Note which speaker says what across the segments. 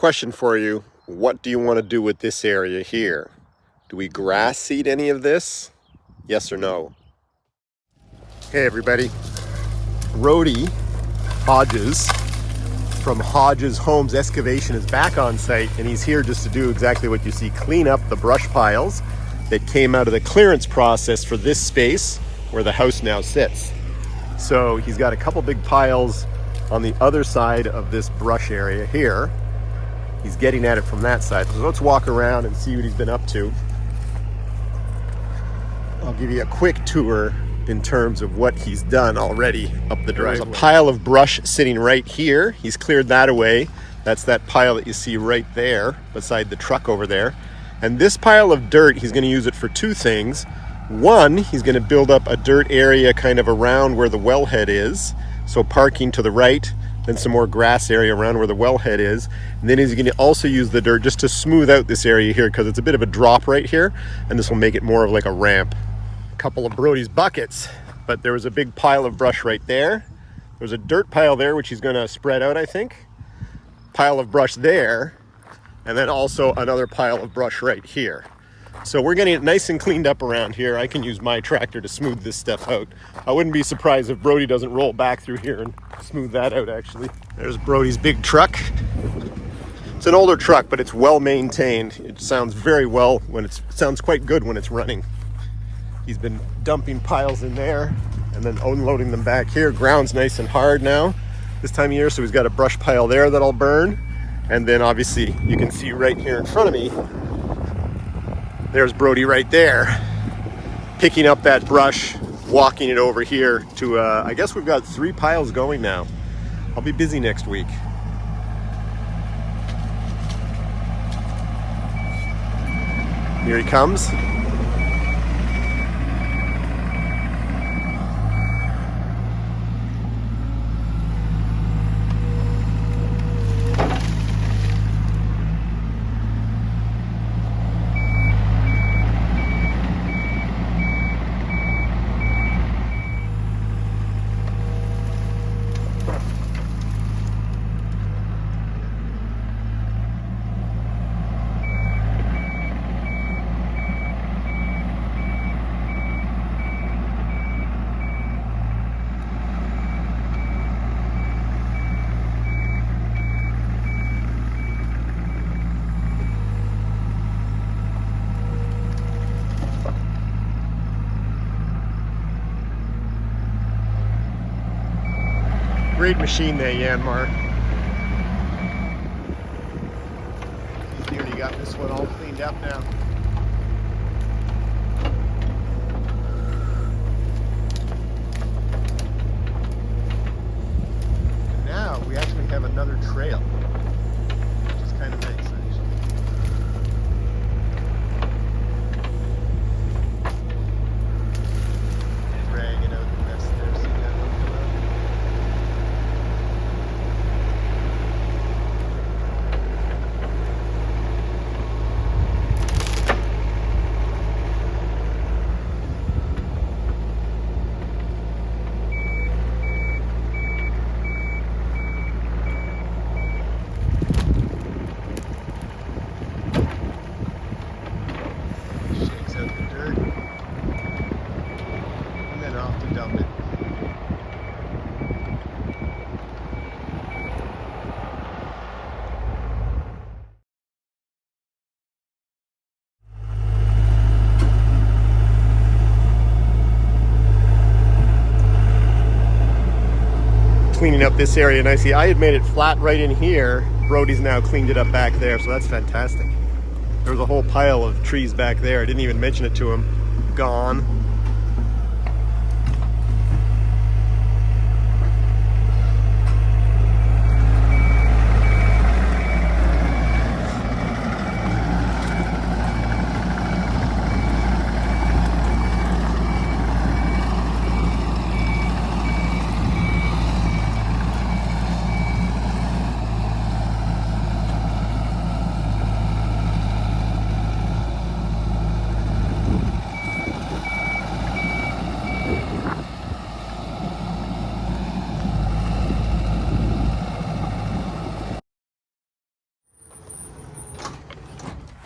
Speaker 1: Question for you. What do you want to do with this area here? Do we grass seed any of this? Yes or no? Hey everybody. Brody Hodges from Hodges Homes Excavation is back on site, and he's here just to do exactly what you see. Clean up the brush piles that came out of the clearance process for this space where the house now sits. So he's got a couple big piles on the other side of this brush area here. He's getting at it from that side. So let's walk around and see what he's been up to. I'll give you a quick tour in terms of what he's done already up the driveway. There's a pile of brush sitting right here. He's cleared that away. That's that pile that you see right there beside the truck over there. And this pile of dirt, he's going to use it for two things. One, he's going to build up a dirt area kind of around where the wellhead is. So parking to the right, then some more grass area around where the wellhead is. And then he's going to also use the dirt just to smooth out this area here because it's a bit of a drop right here. And this will make it more of like a ramp. A couple of Brody's buckets, but there was a big pile of brush right there. There's a dirt pile there, which he's going to spread out, I think. Pile of brush there. And then also another pile of brush right here. So we're getting it nice and cleaned up around here. I can use my tractor to smooth this stuff out. I wouldn't be surprised if Brody doesn't roll back through here and smooth that out, actually. There's Brody's big truck. It's an older truck, but it's well maintained. It sounds very well when it sounds quite good when it's running. He's been dumping piles in there and then unloading them back here. Ground's nice and hard now this time of year, so he's got a brush pile there that'll burn. And then obviously you can see right here in front of me, there's Brody right there, picking up that brush, walking it over here to, I guess we've got 3 piles going now. I'll be busy next week. Here he comes. Great machine there, Yanmar. He already got this one all cleaned up now. And now we actually have another trail, which is kind of nice, actually. Dragging out the mess there. See that one come out? Shakes out the dirt, and then off to dump it. Cleaning up this area nicely. I had made it flat right in here. Brody's now cleaned it up back there, so that's fantastic. There was a whole pile of trees back there. I didn't even mention it to him. Gone.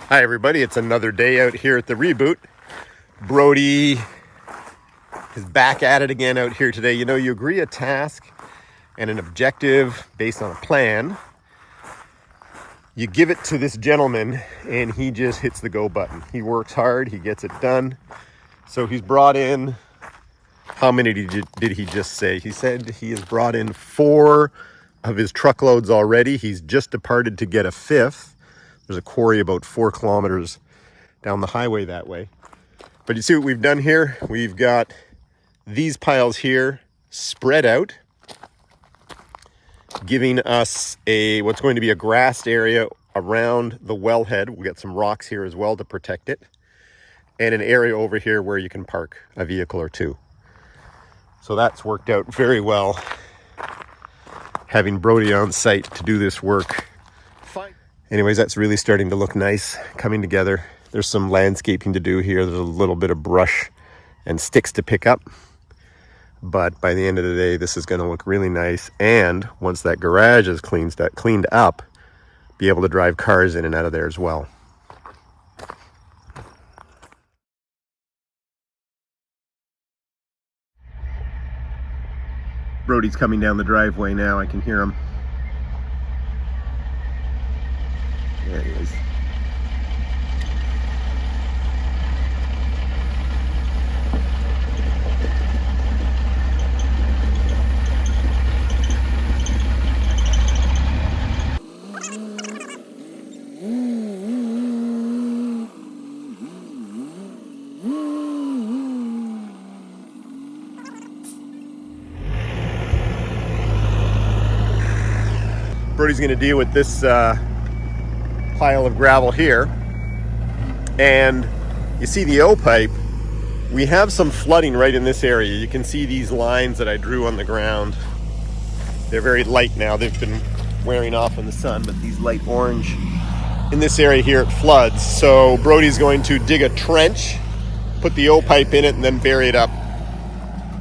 Speaker 1: Hi everybody, it's another day out here at the reboot. Brody is back at it again out here today. You know, you agree a task and an objective based on a plan. You give it to this gentleman and he just hits the go button. He works hard, he gets it done. So he's brought in, how many did he just say? He said he has brought in 4 of his truckloads already. He's just departed to get a 5th. There's a quarry about 4 kilometers down the highway that way. But you see what we've done here? We've got these piles here spread out, giving us what's going to be a grassed area around the wellhead. We'll get some rocks here as well to protect it, and an area over here where you can park a vehicle or 2. So that's worked out very well, having Brody on site to do this work. Anyways, that's really starting to look nice, coming together. There's some landscaping to do here. There's a little bit of brush and sticks to pick up. But by the end of the day, this is going to look really nice. And once that garage is cleaned up, be able to drive cars in and out of there as well. Brody's coming down the driveway now. I can hear him. There he is. Brody's going to deal with this pile of gravel here, and you see the O-pipe. We have some flooding right in this area. You can see these lines that I drew on the ground. They're very light now. They've been wearing off in the sun, but these light orange. In this area here, it floods. So Brody's going to dig a trench, put the O-pipe in it, and then bury it up.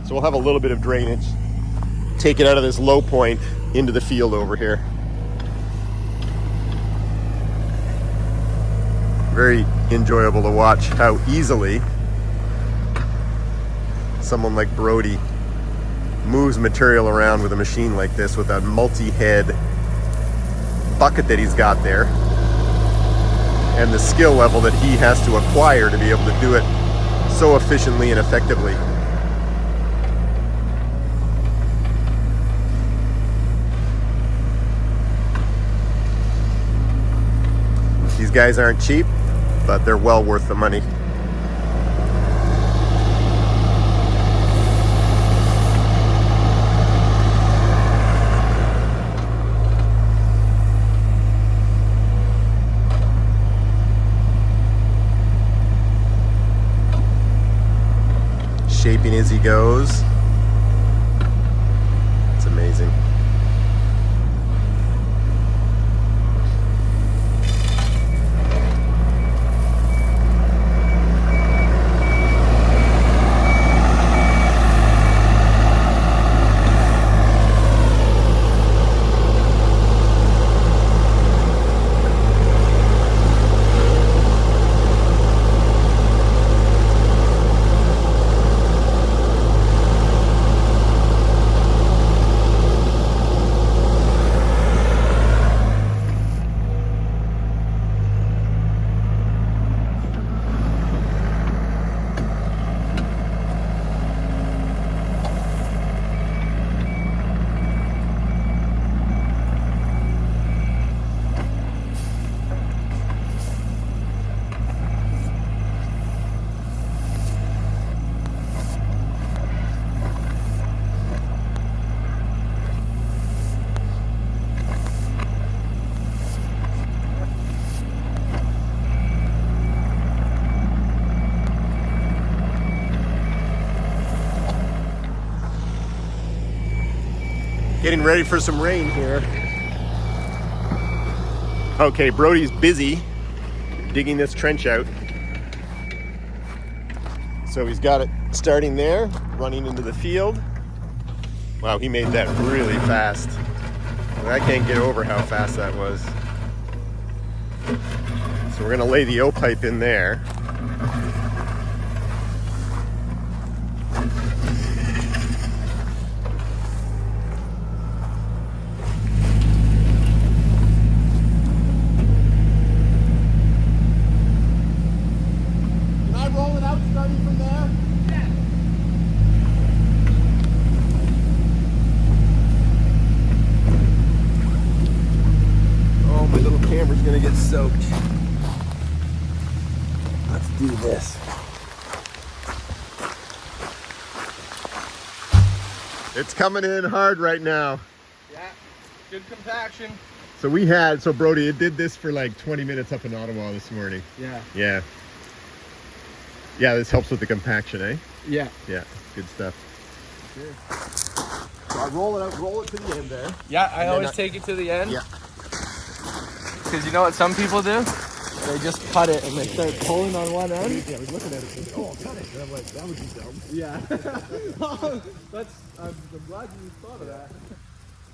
Speaker 1: So we'll have a little bit of drainage. Take it out of this low point into the field over here. Very enjoyable to watch how easily someone like Brody moves material around with a machine like this, with a multi-head bucket that he's got there, and the skill level that he has to acquire to be able to do it so efficiently and effectively. These guys aren't cheap, but they're well worth the money. Shaping as he goes. It's amazing. Getting ready for some rain here. Okay, Brody's busy digging this trench out. So he's got it starting there, running into the field. Wow, he made that really fast. I can't get over how fast that was. So we're gonna lay the O-pipe in there. Can I roll it out starting from there?
Speaker 2: Yeah.
Speaker 1: Oh, my little camera's gonna get soaked. Let's do this. It's coming in hard right now.
Speaker 2: Yeah. Good compaction.
Speaker 1: So Brody, it did this for like 20 minutes up in Ottawa this morning.
Speaker 2: Yeah.
Speaker 1: Yeah. Yeah, this helps with the compaction, eh?
Speaker 2: Yeah.
Speaker 1: Yeah, good stuff. So I roll it to the end there.
Speaker 2: Yeah, I always take it to the end.
Speaker 1: Yeah.
Speaker 2: Because you know what some people do? They just cut it and they start pulling on one end.
Speaker 1: Yeah, I was looking at it thinking, oh, I'll cut it. And I'm like, that would be dumb.
Speaker 2: Yeah. I'm glad you thought of that.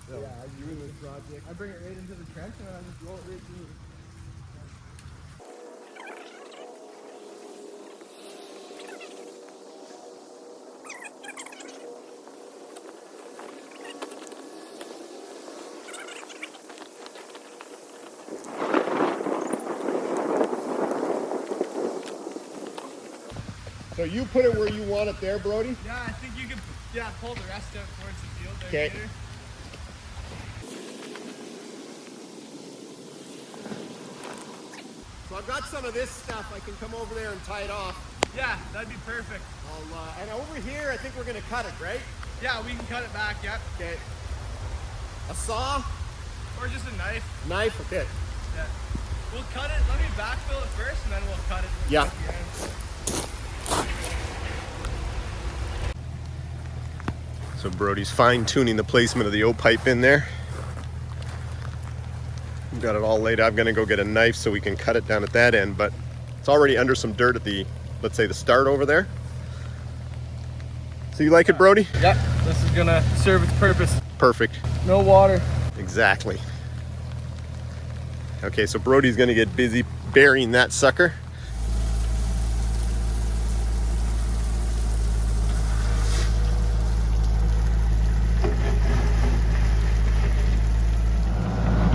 Speaker 2: Yeah, I do this project. I bring it right into the trench and then I just roll it right through.
Speaker 1: So you put it where you want it there, Brody?
Speaker 2: Yeah, I think you could pull the rest out towards the field there.
Speaker 1: Okay.
Speaker 2: Later.
Speaker 1: So I've got some of this stuff. I can come over there and tie it off.
Speaker 2: Yeah, that'd be perfect.
Speaker 1: And over here, I think we're gonna cut it, right?
Speaker 2: Yeah, we can cut it back, yeah.
Speaker 1: Okay. A saw?
Speaker 2: Or just a knife.
Speaker 1: Knife? Okay.
Speaker 2: Yeah. We'll cut it, let me backfill it first and then we'll cut it.
Speaker 1: Yeah.
Speaker 2: At the end.
Speaker 1: So Brody's fine-tuning the placement of the O-pipe in there. We've got it all laid out. I'm gonna go get a knife so we can cut it down at that end, but it's already under some dirt at the, let's say, the start over there. So you like it, Brody?
Speaker 2: Yep, this is gonna serve its purpose.
Speaker 1: Perfect.
Speaker 2: No water.
Speaker 1: Exactly. Okay, so Brody's gonna get busy burying that sucker.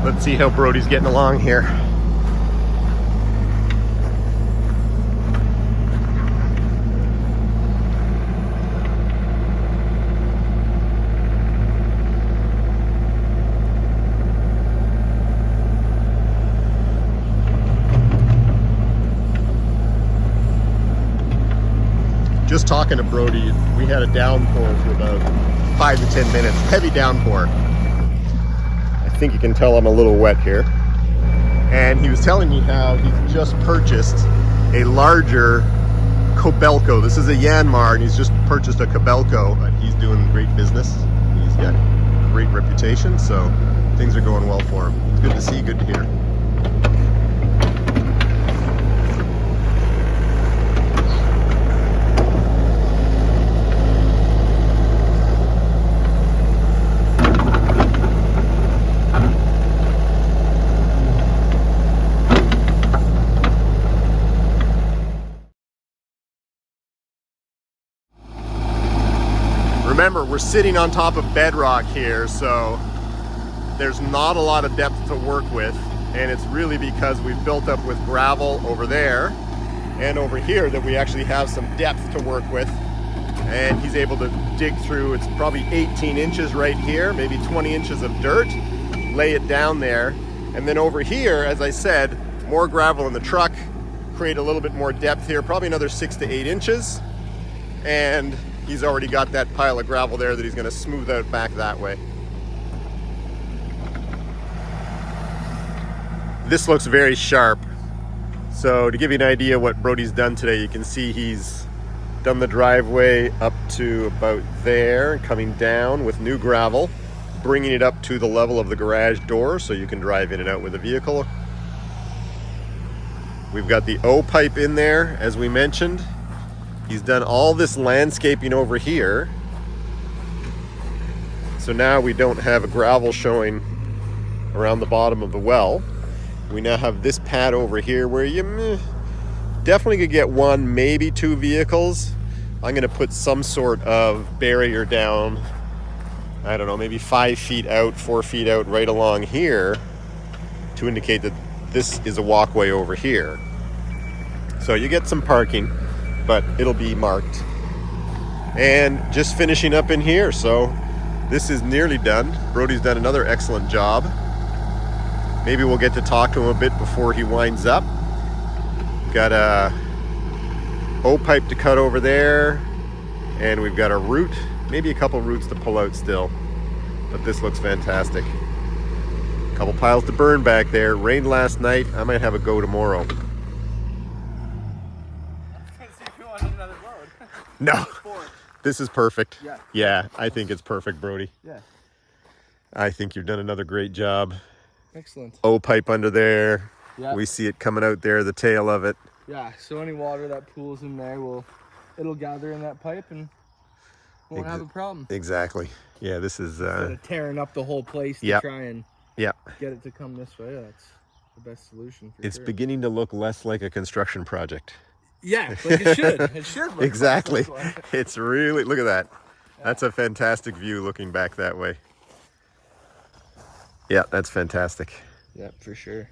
Speaker 1: Let's see how Brody's getting along here. Just talking to Brody, we had a downpour for about 5 to 10 minutes, heavy downpour. I think you can tell I'm a little wet here. And he was telling me how he's just purchased a larger Kobelco. This is a Yanmar, and he's just purchased a Kobelco, but he's doing great business. He's got a great reputation, so things are going well for him. It's good to see, good to hear. Remember, we're sitting on top of bedrock here, so there's not a lot of depth to work with, and it's really because we've built up with gravel over there and over here that we actually have some depth to work with. And he's able to dig through, it's probably 18 inches right here, maybe 20 inches of dirt, lay it down there. And then over here, as I said, more gravel in the truck, create a little bit more depth here, probably another 6 to 8 inches. And he's already got that pile of gravel there that he's going to smooth out back that way. This looks very sharp. So to give you an idea what Brody's done today, you can see he's done the driveway up to about there, coming down with new gravel, bringing it up to the level of the garage door so you can drive in and out with a vehicle. We've got the O-pipe in there, as we mentioned. He's done all this landscaping over here. So now we don't have a gravel showing around the bottom of the well. We now have this pad over here where you definitely could get one, maybe two vehicles. I'm gonna put some sort of barrier down, I don't know, maybe 5 feet out, 4 feet out, right along here to indicate that this is a walkway over here. So you get some parking, but it'll be marked. And just finishing up in here, so this is nearly done. Brody's done another excellent job. Maybe we'll get to talk to him a bit before he winds up. Got a O-pipe to cut over there, and we've got a root, maybe a couple roots to pull out still, but this looks fantastic. A couple piles to burn back there. Rained last night. I might have a go tomorrow. No, this is perfect. Yeah, I think it's perfect, Brody.
Speaker 2: Yeah.
Speaker 1: I think you've done another great job.
Speaker 2: Excellent.
Speaker 1: O-pipe under there.
Speaker 2: Yeah.
Speaker 1: We see it coming out there, the tail of it.
Speaker 2: Yeah, so any water that pools in there it'll gather in that pipe and won't have a problem.
Speaker 1: Exactly. Yeah, this is
Speaker 2: Instead of tearing up the whole place to try and get it to come this way. That's the best solution for
Speaker 1: It's
Speaker 2: sure.
Speaker 1: beginning to look less like a construction project.
Speaker 2: Yeah, like it should. It should look
Speaker 1: Exactly.
Speaker 2: like
Speaker 1: It's really, look at that. That's a fantastic view looking back that way. Yeah, that's fantastic.
Speaker 2: Yeah, for sure.